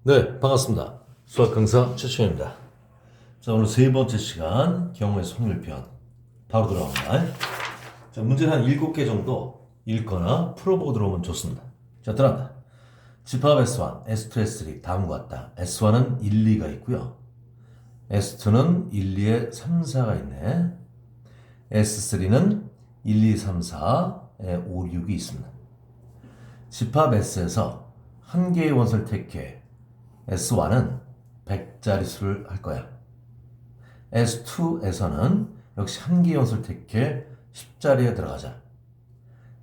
네, 반갑습니다. 수학 강사 최시현입니다. 자, 오늘 세 번째 시간 경우의 확률편 바로 들어갑니다. 자, 문제는 한 7개 정도 읽거나 풀어보고 들어오면 좋습니다. 자, 들어간다. 집합 S1, S2, S3 다음과 같다. S1은 1, 2가 있고요. S2는 1, 2에 3, 4가 있네. S3는 1, 2, 3, 4에 5, 6이 있습니다. 집합 S에서 한 개의 원소를 택해 S1은 100자리 수를 할 거야. S2에서는 역시 한 개의 원소를 택해 10자리에 들어가자.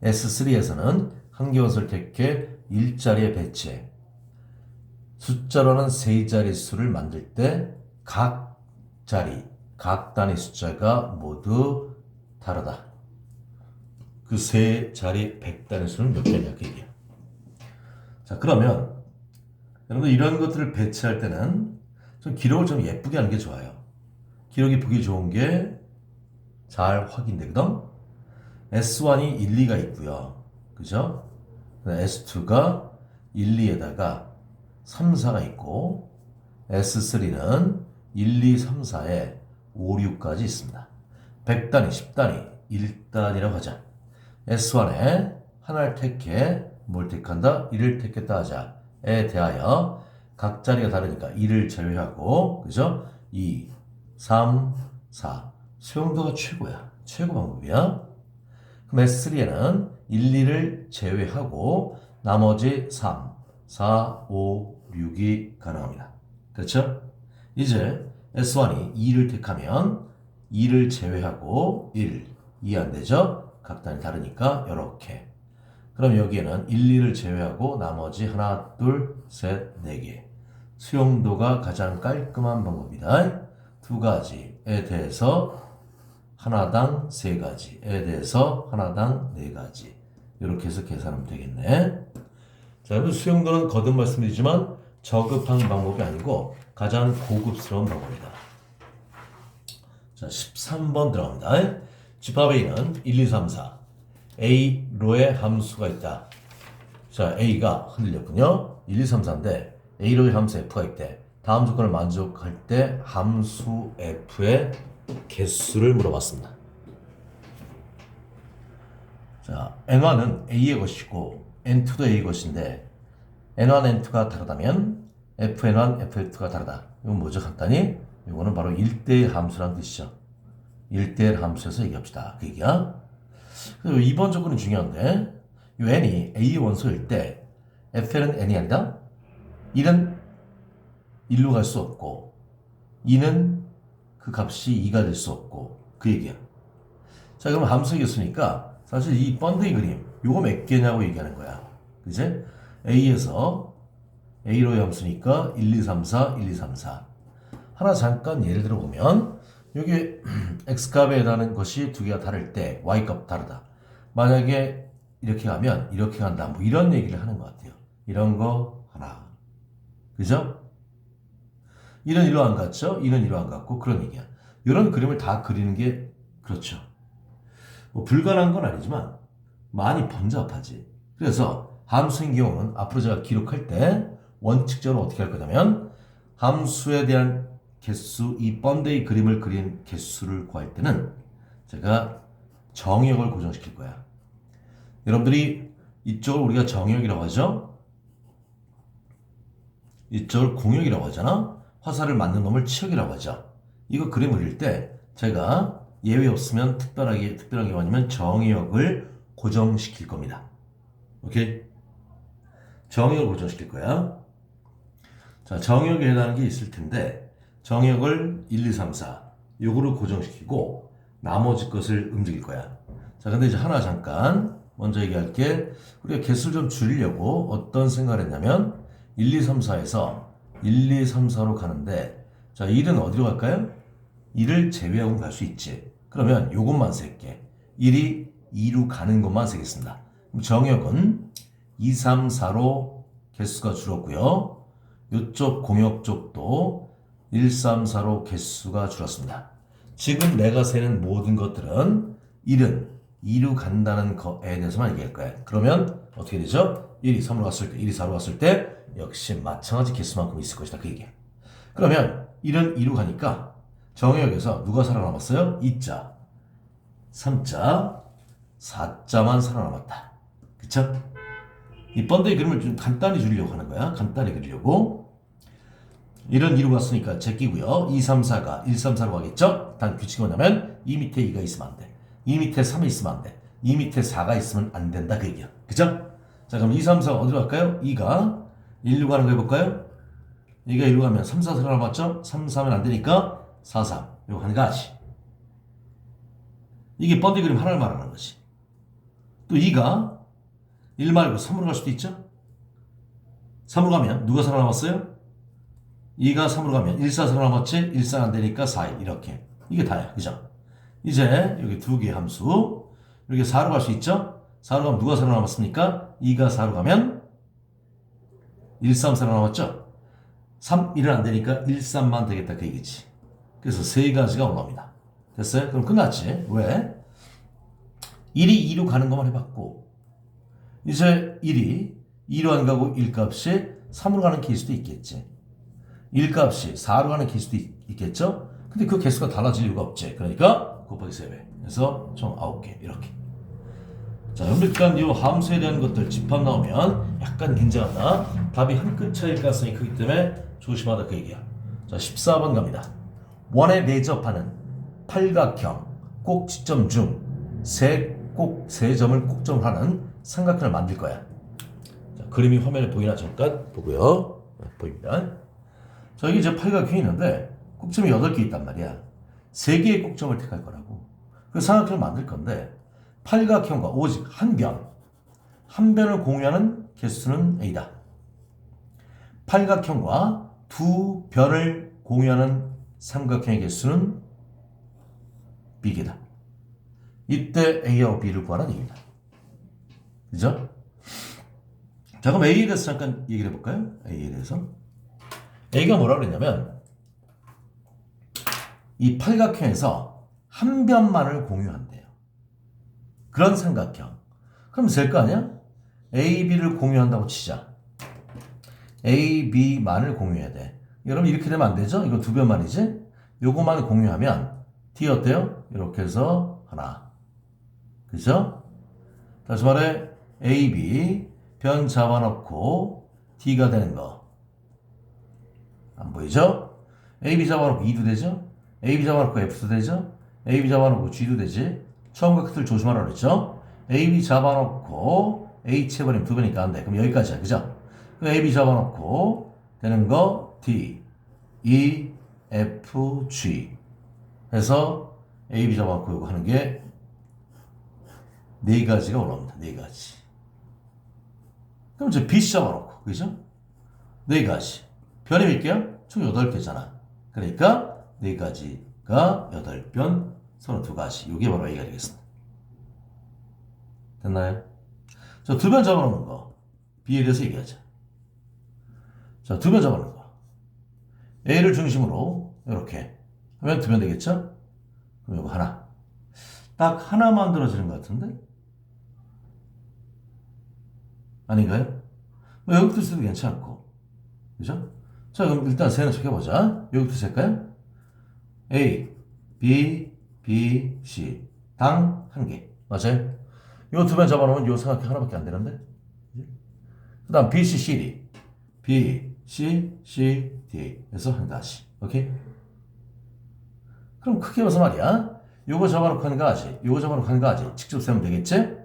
S3에서는 한 개의 원소를 택해 1자리에 배치해. 숫자로는 3자리 수를 만들 때 각 자리, 각 단위 숫자가 모두 다르다. 그 세 자리 100단위 수는 몇 개냐 그 얘기야. 자, 그러면 여러분들 이런 것들을 배치할 때는 좀 기록을 좀 예쁘게 하는 게 좋아요. 기록이 보기 좋은 게 잘 확인되거든. S1이 1, 2가 있고요. 그죠? S2가 1, 2에다가 3, 4가 있고 S3는 1, 2, 3, 4에 5, 6까지 있습니다. 100단위, 10단위, 1단위라고 하자. S1에 하나를 택해 뭘 택한다? 1을 택했다 하자에 대하여 각 자리가 다르니까 1을 제외하고 그죠? 2, 3, 4 수용도가 최고야. 최고 방법이야. 그럼 S3에는 1, 2를 제외하고 나머지 3, 4, 5, 6이 가능합니다. 그렇죠? 이제 S1이 2를 택하면 2를 제외하고 1, 2 안 되죠? 각 단위 다르니까 이렇게. 그럼 여기에는 1, 2를 제외하고 나머지 하나, 둘, 셋, 4개. 수용도가 가장 깔끔한 방법이다. 두 가지에 대해서 하나당 3가지에 대해서 하나당 4가지. 이렇게 해서 계산하면 되겠네. 자, 여러분 수용도는 거듭 말씀드리지만 저급한 방법이 아니고 가장 고급스러운 방법이다. 자, 13번 들어갑니다. 집합 A는 1, 2, 3, 4. A로의 함수가 있다. 자, A가 흔들렸군요. 1, 2, 3, 4인데 A로의 함수 F가 있대. 다음 조건을 만족할 때 함수 F의 개수를 물어봤습니다. 자, N1은 A의 것이고 N2도 A의 것인데 N1, N2가 다르다면 FN1, F2가 다르다. 이건 뭐죠? 간단히 이거는 바로 1대1 함수라는 뜻이죠. 1대1 함수에서 얘기합시다. 그 얘기야. 그리고 2번 조건이 중요한데 이 N이 A의 원소일 때 F는 N이 아니다. 1은 1로 갈 수 없고 2는 그 값이 2가 될 수 없고 그 얘기야. 자, 그럼 함수의 개수니까 사실 이 번데기 그림 요거 몇 개냐고 얘기하는 거야. 그지? A에서 A로의 함수니까 1, 2, 3, 4, 1, 2, 3, 4. 하나 잠깐 예를 들어 보면 여기 X값에 해당하는 것이 두 개가 다를 때 Y값 다르다. 만약에 이렇게 가면 이렇게 간다. 뭐 이런 얘기를 하는 것 같아요. 이런 거 하나. 그죠? 이는 이로 안 갔죠? 이는 이로 안 갔고 그런 얘기야. 이런 그림을 다 그리는 게 그렇죠. 뭐 불가능한 건 아니지만 많이 번잡하지. 그래서 함수인 경우는 앞으로 제가 기록할 때 원칙적으로 어떻게 할 거냐면 함수에 대한 개수, 이 번데기 그림을 그린 개수를 구할 때는 제가 정역을 고정시킬 거야. 여러분들이 이쪽을 우리가 정역이라고 하죠? 이쪽을 공역이라고 하잖아? 화살을 맞는 놈을 치역이라고 하죠. 이거 그림 그릴 때 제가 예외 없으면 특별한 경우 아니면 정역을 고정시킬 겁니다. 오케이? 정역을 고정시킬 거야. 자, 정역에 해당하는 게 있을 텐데 정역을 1, 2, 3, 4 요거를 고정시키고 나머지 것을 움직일 거야. 자, 근데 이제 하나 잠깐 먼저 얘기할게. 우리가 개수를 좀 줄이려고 어떤 생각을 했냐면 1, 2, 3, 4에서 1, 2, 3, 4로 가는데 자, 1은 어디로 갈까요? 1을 제외하고 갈 수 있지. 그러면 요것만 쓸게. 1이 2로 가는 것만 쓰겠습니다. 그럼 정역은 2, 3, 4로 개수가 줄었고요. 이쪽 공역 쪽도 1, 3, 4로 개수가 줄었습니다. 지금 내가 세는 모든 것들은 1은 2로 간다는 거에 대해서만 얘기할 거야. 그러면 어떻게 되죠? 1이 3으로 갔을 때, 1이 4로 갔을 때 역시 마찬가지 개수만큼 있을 것이다. 그 얘기야. 그러면 1은 2로 가니까 정의역에서 누가 살아남았어요? 2자, 3자, 4자만 살아남았다. 그쵸? 이 번데기 그림을 좀 간단히 줄이려고 하는 거야. 간단히 그리려고. 1은 2로 갔으니까 제끼고요. 2, 3, 4가 1, 3, 4로 가겠죠? 단 규칙이 뭐냐면 2 밑에 2가 있으면 안 돼. 2 밑에 3이 있으면 안 돼. 2 밑에 4가 있으면 안 된다. 그 얘기야. 그죠? 자, 그럼 2, 3, 4 어디로 갈까요? 2가 1로 가는 거 해볼까요? 2가 1로 가면 3, 4 살아남았죠? 3, 4면 안 되니까 4, 3. 이거 한 가지. 이게 번데기 그림 하나를 말하는 거지. 또 2가 1 말고 3으로 갈 수도 있죠? 3으로 가면 누가 살아남았어요? 2가 3으로 가면 1, 4 살아남았지? 1, 4 안 되니까 4, 1 이렇게. 이게 다야. 그죠? 이제 여기 두 개의 함수. 여기 4로 갈 수 있죠? 4로 가면 누가 살아남았습니까? 2가 4로 가면 1, 3 살아남았죠? 3, 1은 안 되니까 1, 3만 되겠다. 그 얘기지. 그래서 세 가지가 올라옵니다. 됐어요? 그럼 끝났지? 왜? 1이 2로 가는 것만 해봤고 이제 1이 2로 안 가고 1값이 3으로 가는 케이스도 있겠지. 1값이 4로 가는 케이스도 있겠죠? 근데 그 개수가 달라질 이유가 없지. 그러니까 곱하기 3배. 그래서 총 9개. 이렇게. 자, 여러분들 이 함수에 대한 것들 집합 나오면 약간 긴장한다. 답이 한 끗 차이일 가능성이 크기 때문에 조심하다 그 얘기야. 자, 14번 갑니다. 원에 내접하는 팔각형 꼭지점 중 세 점을 꼭점을 하는 삼각형을 만들 거야. 자, 그림이 화면에 보이나 잠깐 보고요. 보입니다. 자, 여기 이제 팔각형이 있는데 꼭점이 8개 있단 말이야. 3개의 꼭점을 택할 거라고. 그 삼각형을 만들 건데 팔각형과 오직 한 변을 공유하는 개수는 A다. 팔각형과 두 변을 공유하는 삼각형의 개수는 B개다. 이때 A하고 B를 구하라는 얘기입니다. 그죠? 자, 그럼 A에 대해서 잠깐 얘기를 해볼까요? A에 대해서. A가 뭐라고 그랬냐면 이 팔각형에서 한 변만을 공유한대요. 그런 삼각형. 그럼 될 거 아니야? A, B를 공유한다고 치자. A, B만을 공유해야 돼. 여러분 이렇게 되면 안 되죠? 이거 두 변만이지? 요거만 공유하면 D 어때요? 이렇게 해서 하나. 그죠? 다시 말해 A, B 변 잡아놓고 D가 되는 거. 안 보이죠? A, B 잡아놓고 2도 되죠? A, B 잡아놓고 F도 되죠? A, B 잡아놓고 G도 되지? 처음과 끝을 조심하라고 그랬죠? A, B 잡아놓고 H 해버리면 두 배니까 안 돼. 그럼 여기까지야. 그죠? A, B 잡아놓고 되는 거 D, E, F, G 해서 A, B 잡아놓고 이거 하는 게 네 가지가 올라옵니다. 네 가지. 그럼 이제 B 잡아놓고 그죠? 네 가지. 변이 몇 개야? 총 8개잖아. 그러니까 네 가지가 8변 32가지. 이게 바로 A가 되겠습니다. 됐나요? 자, 두 변 잡아놓는 거. B에 대해서 얘기하자. 자, 두 변 잡아놓는 거. A를 중심으로 이렇게 하면 두 변 되겠죠? 그럼 이거 하나. 딱 하나 만들어지는 것 같은데? 아닌가요? 뭐 여기부터 써도 괜찮고. 그죠? 자, 그럼 일단 세는 척 해보자. 여기부터 셀까요? A, B, B, C. 당 한 개. 맞아요? 요 두 번 잡아놓으면 요 삼각형 하나밖에 안 되는데? 그 다음 B, C, C, D. B, C, C, D. 해서 한 가지. 오케이? 그럼 크게 봐서 말이야. 요거 잡아놓고 하는 가지. 요거 잡아놓고 하는 가지. 직접 세면 되겠지?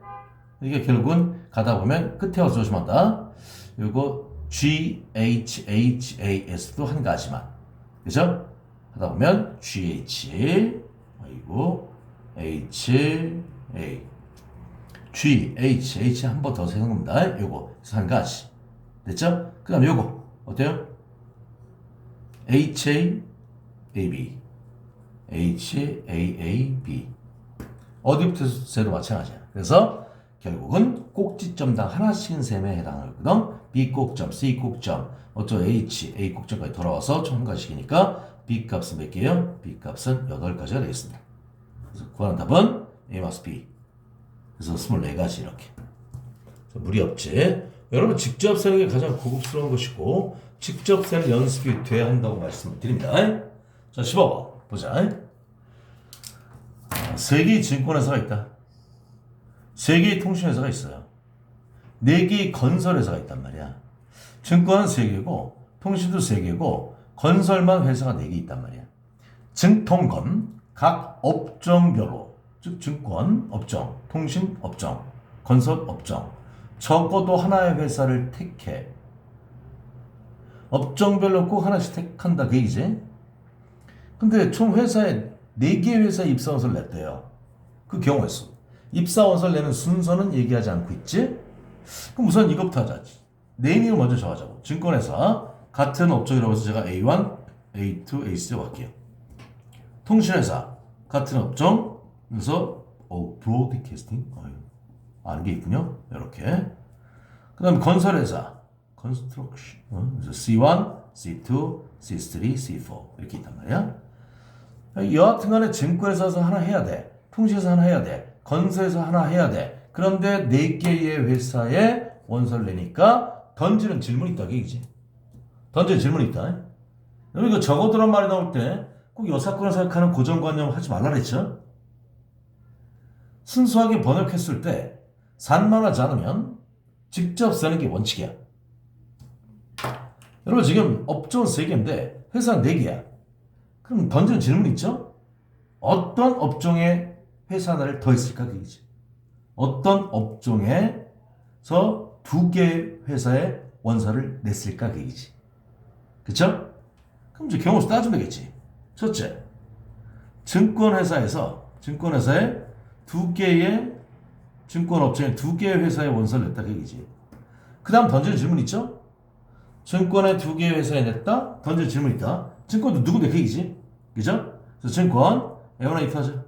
이게 결국은 가다 보면 끝에 와서 조심한다. 요거 G, H, H, A, S도 한 가지만. 그죠? 하다 보면 G, H, 아이고, H, A. G, H, H 한 번 더 세는 겁니다. 요거 한 가지. 됐죠? 그 다음 요거. 어때요? H, A, A, B. H, A, A, B. 어디부터 세도 마찬가지야. 그래서 결국은 꼭지점당 하나씩은 셈에 해당하거든. B 꼭점, C 꼭점, 어쩌 H, A 꼭점까지 돌아와서 총 한 가지이니까 B 값은 몇 개예요? B 값은 8가지가 되겠습니다. 그래서 구하는 답은 A 마스 B. 그래서 24가지 이렇게. 무리 없지. 여러분 직접 세는 게 가장 고급스러운 것이고 직접 세는 연습이 돼야 한다고 말씀을 드립니다. 자, 15번 보자. 세 개의 증권회사가 있다. 세 개의 통신회사가 있어요. 네 개의 건설회사가 있단 말이야. 증권은 세 개고 통신도 세 개고 건설만 회사가 네 개 있단 말이야. 증통건 각 업종별로 즉 증권 업종, 통신 업종, 건설 업종 적어도 하나의 회사를 택해. 업종별로 꼭 하나씩 택한다 그 얘기지. 근데 총 회사에 4개 회사에 입사원서를 냈대요. 그 경우에 수. 입사원서를 내는 순서는 얘기하지 않고 있지? 그럼 우선 이것부터 하자. 네이밍을 먼저 정하자고. 증권회사 같은 업종이라고 해서 제가 A1, A2, A3라고 할게요. 통신회사 같은 업종 그래서 브로드캐스팅 아는 게 있군요. 이렇게. 그 다음에 건설회사 컨스트럭션 C1, C2, C3, C4 이렇게 있단 말이야. 여하튼 간에 증권회사에서 하나 해야 돼. 통신회사 하나 해야 돼. 건설회사 하나 해야 돼. 그런데 4개의 회사에 원서를 내니까 던지는 질문이 있다. 얘기지. 던지는 질문이 있다. 여러분 이거 적어두란 말이 나올 때 꼭 여사건을 생각하는 고정관념 하지 말라 그랬죠. 순수하게 번역했을 때 산만하지 않으면 직접 쓰는 게 원칙이야. 여러분 지금 업종은 3개인데 회사는 4개야. 그럼 던지는 질문이 있죠? 어떤 업종에 회사 하나를 더 있을까 그게지. 어떤 업종에서 2개의 회사에 원서를 냈을까 그게지. 그쵸? 그럼 이제 경우수 따지면 되겠지. 첫째, 증권회사에 2개의 증권업종에 2개의 회사에 원서를 냈다 그 얘기지. 그 다음 던지는 질문 있죠? 증권에 2개의 회사에 냈다? 던지는 질문 있다. 증권도 누군데 그 얘기지. 그죠? 그래서 증권 A1, A2 하자.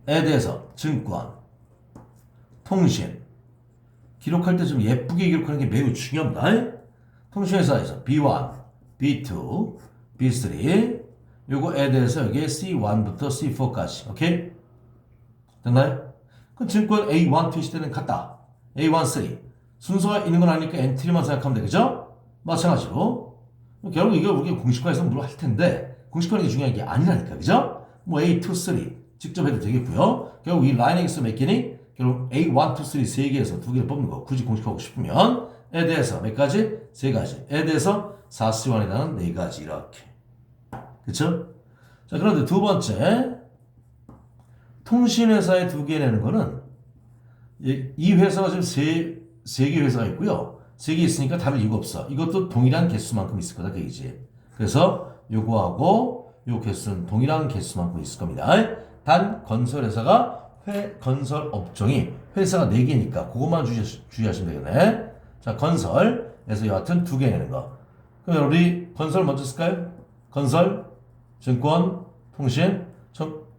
에 대해서 증권, 통신 기록할 때 좀 예쁘게 기록하는 게 매우 중요합니다. 통신회사에서 B1, B2, B3 요거에 대해서 여기에 C1부터 C4까지 오케이? 됐나요? 그럼 증권 A1, 2 시대는 같다. A1, 3 순서가 있는 건 아니니까 엔트리만 생각하면 돼. 그죠? 마찬가지로 결국 이거 우리가 공식화해서 물론 할 텐데 공식화하는 게 중요한 게 아니라니까. 그죠? 뭐 A2, 3 직접 해도 되겠고요. 결국 이 라인엑스 몇 개니? 결국 A1, 2, 3 3개에서 2개를 뽑는 거. 굳이 공식화하고 싶으면 에 대해서 몇 가지? 3가지. 에 대해서 4C1에 대한 4가지 이렇게. 그쵸? 자, 그런데 두 번째 통신회사에 2개 내는 거는 이 회사가 지금 3개 회사가 있고요. 3개 있으니까 다를 이유가 없어. 이것도 동일한 개수만큼 있을 거다 그 얘기지. 그래서 요거하고 요 개수는 동일한 개수만큼 있을 겁니다. 단 건설회사가 건설 업종이 회사가 4개니까 그것만 주의하시면 되겠네. 자, 건설에서 여하튼 2개 내는 거. 그럼 우리 건설 먼저 쓸까요? 건설, 증권, 통신,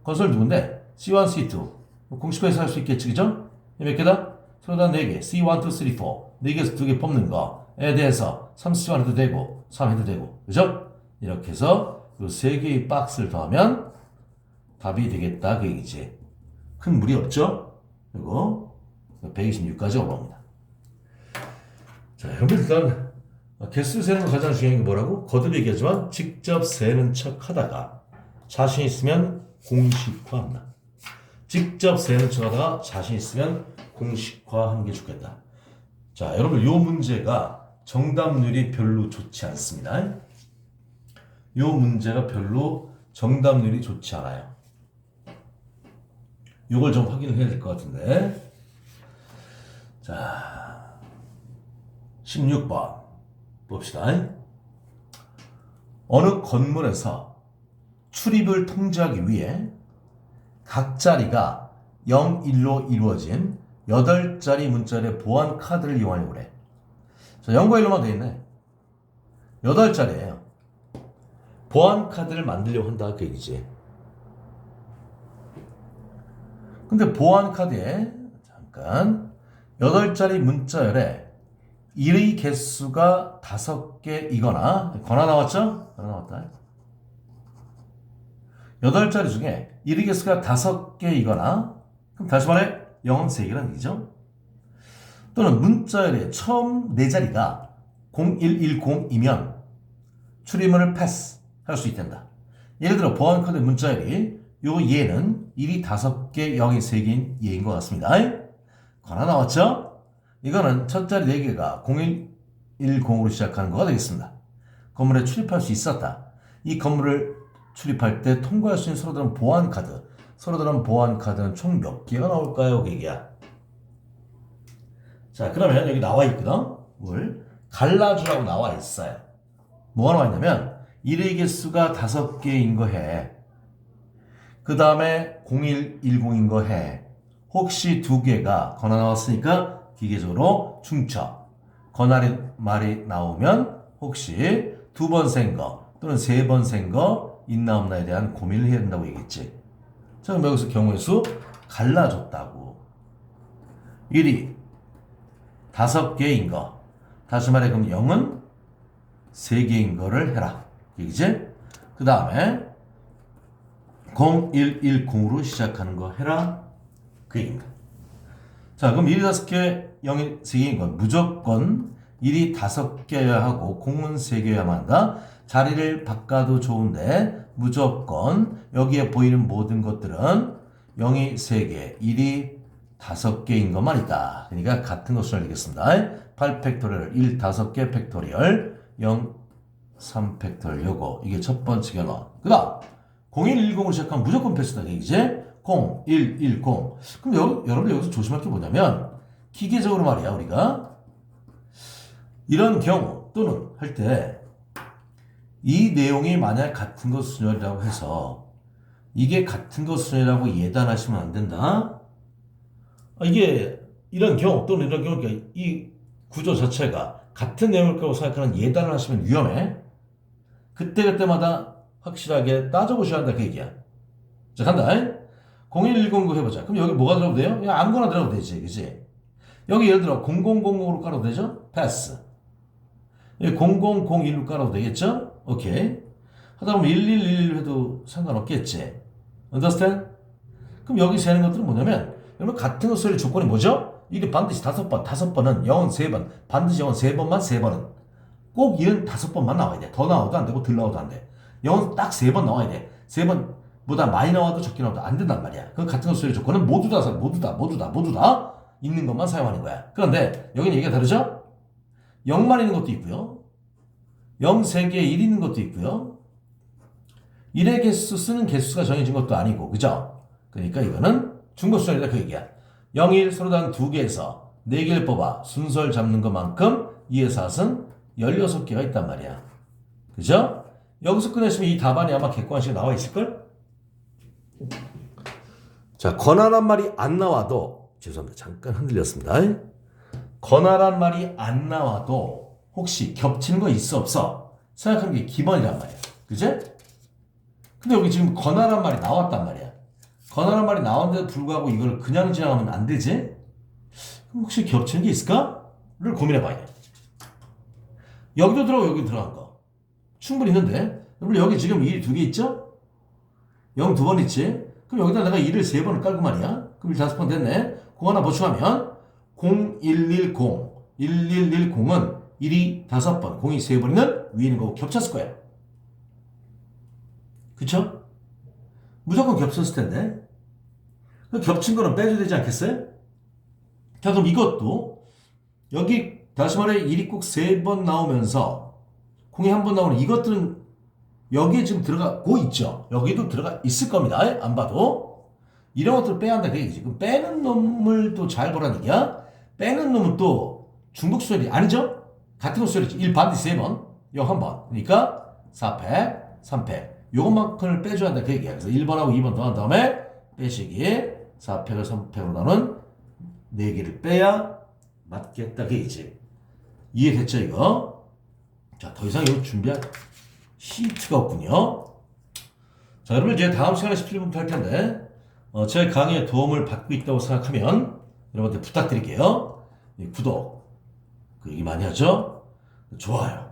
건설 누군데? C1, C2. 공식화해서 할 수 있겠지, 그죠? 몇 개다? 서로 다 4개. C1, 2, 3, 4. 4개에서 2개 뽑는 거에 대해서 3C1 해도 되고, 3 해도 되고, 그죠? 이렇게 해서 이 3개의 박스를 더하면 답이 되겠다, 그 얘기지. 큰 무리 없죠? 그리고 126까지 올라옵니다. 자, 여러분 일단 개수 세는 거 가장 중요한 게 뭐라고? 거듭 얘기하지만 직접 세는 척 하다가 자신 있으면 공식화한다. 직접 세는 척 하다가 자신 있으면 공식화하는 게 좋겠다. 자, 여러분 요 문제가 정답률이 별로 좋지 않습니다. 요 문제가 별로 정답률이 좋지 않아요. 요걸 좀 확인을 해야 될 것 같은데. 자, 16번 봅시다. 어느 건물에서 출입을 통제하기 위해 각 자리가 0, 1로 이루어진 8자리 문자의 보안 카드를 이용하려고 그래. 자, 0과 1로만 되어 있네. 8자리예요. 보안 카드를 만들려고 한다 그 얘기지. 근데 보안 카드에 잠깐 8자리 문자열에 1의 개수가 5개이거나 권하 나왔죠? 권하 나왔다. 8자리 중에 1의 개수가 5개이거나 그럼 다시 말해 0은 3개라는 얘기죠. 또는 문자열의 처음 네 자리가 0110이면 출입문을 패스할 수 있단다. 예를 들어 보안코드 문자열이 요 예는 1이 5개, 0이 3개인 예인 것 같습니다. 하나 나왔죠? 이거는 첫 자리 4개가 0110으로 시작하는 거가 되겠습니다. 건물에 출입할 수 있었다. 이 건물을 출입할 때 통과할 수 있는 서로 다른 보안카드. 서로 다른 보안카드는 총 몇 개가 나올까요? 그 얘기야. 자, 그러면 여기 나와 있거든? 뭘? 갈라주라고 나와 있어요. 뭐가 나와 있냐면 1의 개수가 5개인 거 해. 그 다음에 0110인 거 해. 혹시 2개가 거나 나왔으니까 기계적으로 중첩. 거나리 말이 나오면 혹시 2번 센 거 또는 3번 센 거 있나 없나에 대한 고민을 해야 된다고 얘기했지. 자, 그럼 여기서 경우의 수 갈라줬다고. 1이 5개인 거. 다시 말해 그럼 0은 3개인 거를 해라. 얘기지? 그 다음에 0110으로 시작하는 거 해라. 그 얘기입니다. 자, 그럼 1이 5개, 0이 3개인 건 무조건 1이 5개여야 하고 0은 3개여야만 한다. 자리를 바꿔도 좋은데 무조건 여기에 보이는 모든 것들은 0이 3개, 1이 5개인 것만 있다. 그러니까 같은 것을 알겠습니다. 8팩토리얼, 1 5개 팩토리얼, 0 3팩토리얼 요거. 이게 첫 번째 결론. 그 다음 0110으로 시작하면 무조건 패스다. 이제 0110. 그럼 여러분들 여기서 조심할 게 뭐냐면 기계적으로 말이야 우리가 이런 경우 또는 할 때 이 내용이 만약 같은 것 순열이라고 해서 이게 같은 것 순열이라고 예단하시면 안 된다. 이게 이런 경우 또는 이런 경우 그러니까 이 구조 자체가 같은 내용일 거라고 생각하는 예단을 하시면 위험해. 그때그때마다 확실하게 따져보셔야 한다 그 얘기야. 자, 간다. 0110 해보자. 그럼 여기 뭐가 들어가도 돼요? 그냥 아무거나 들어가도 되지. 그치? 여기 예를 들어 0005로 깔아도 되죠? 패스. 여기 0001로 깔아도 되겠죠? 오케이. 하다 보면 1111 해도 상관없겠지. Understand? 그럼 여기 세는 것들은 뭐냐면 여러분 같은 것을 조건이 뭐죠? 이게 반드시 5번, 5번은 0은 3번, 반드시 0은 3번만 3번은 꼭 75번만 나와야 돼. 더 나와도 안 되고 덜 나와도 안 돼. 0은 딱 3번 나와야 돼. 3번보다 많이 나와도 적게 나와도 안 된단 말이야. 그 같은 것을 조건은 모두 다 있는 것만 사용하는 거야. 그런데 여기는 얘기가 다르죠? 0만 있는 것도 있고요. 0 3개 1 있는 것도 있고요. 1의 개수 쓰는 개수가 정해진 것도 아니고 그죠? 그러니까 이거는 중복순열이다 그 얘기야. 0, 1 서로 단 2개에서 4개를 뽑아 순서를 잡는 것만큼 2에서 4은 16개가 있단 말이야. 그죠? 여기서 끝내시면 이 답안이 아마 객관식에 나와 있을걸? 자, 건하란 말이 안 나와도 죄송합니다. 잠깐 흔들렸습니다. 건하란 말이 안 나와도 혹시 겹치는 거 있어 없어? 생각하는 게 기본이란 말이야. 그제? 근데 여기 지금 건하란 말이 나왔단 말이야. 건하란 말이 나왔는데도 불구하고 이걸 그냥 지나가면 안 되지? 그럼 혹시 겹치는 게 있을까? 를 고민해 봐야 돼. 여기도 들어가고 여기도 들어간 거. 충분히 있는데 여러분 여기 지금 1이 2개 있죠? 0 2번 있지? 그럼 여기다 내가 1을 3번을 깔고 말이야. 그럼 1 5번 됐네. 그거 하나 보충하면 0110 1110은 1이 5번, 0이 3번이면 위에 있는 거고 겹쳤을 거야. 그쵸? 무조건 겹쳤을 텐데. 그 겹친 거는 빼줘야 되지 않겠어요? 자, 그럼 이것도 여기 다시 말해 1이 꼭 3번 나오면서 0이 한 번 나오는 이것들은 여기에 지금 들어가고 있죠. 여기도 들어가 있을 겁니다. 안 봐도. 이런 것들을 빼야 한다 그 얘기지. 그럼 빼는 놈을 또 잘 보라는 얘기야. 빼는 놈은 또 중복수열이 아니죠? 같은 거 수열이지. 1 반드시 3번, 0 한 번. 그러니까 4팩, 3팩. 요것만큼을 빼줘야 한다 그 얘기야. 그래서 1번하고 2번 더한 다음에 빼시기 4팩을 3팩으로 나눈 4개를 빼야 맞겠다 그 얘기지. 이해됐죠 이거? 자, 더 이상 이거 준비할 시트가 없군요. 자, 여러분 이제 다음 시간에 17분부터 할 텐데 제 강의에 도움을 받고 있다고 생각하면 여러분들 부탁드릴게요. 구독 그 얘기 많이 하죠? 좋아요.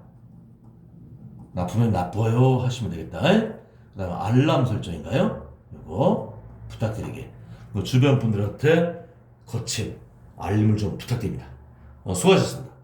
나쁘면 나빠요 하시면 되겠다. 그 다음에 알람 설정인가요? 이거 부탁드리게. 주변 분들한테 거친 알림을 좀 부탁드립니다. 수고하셨습니다.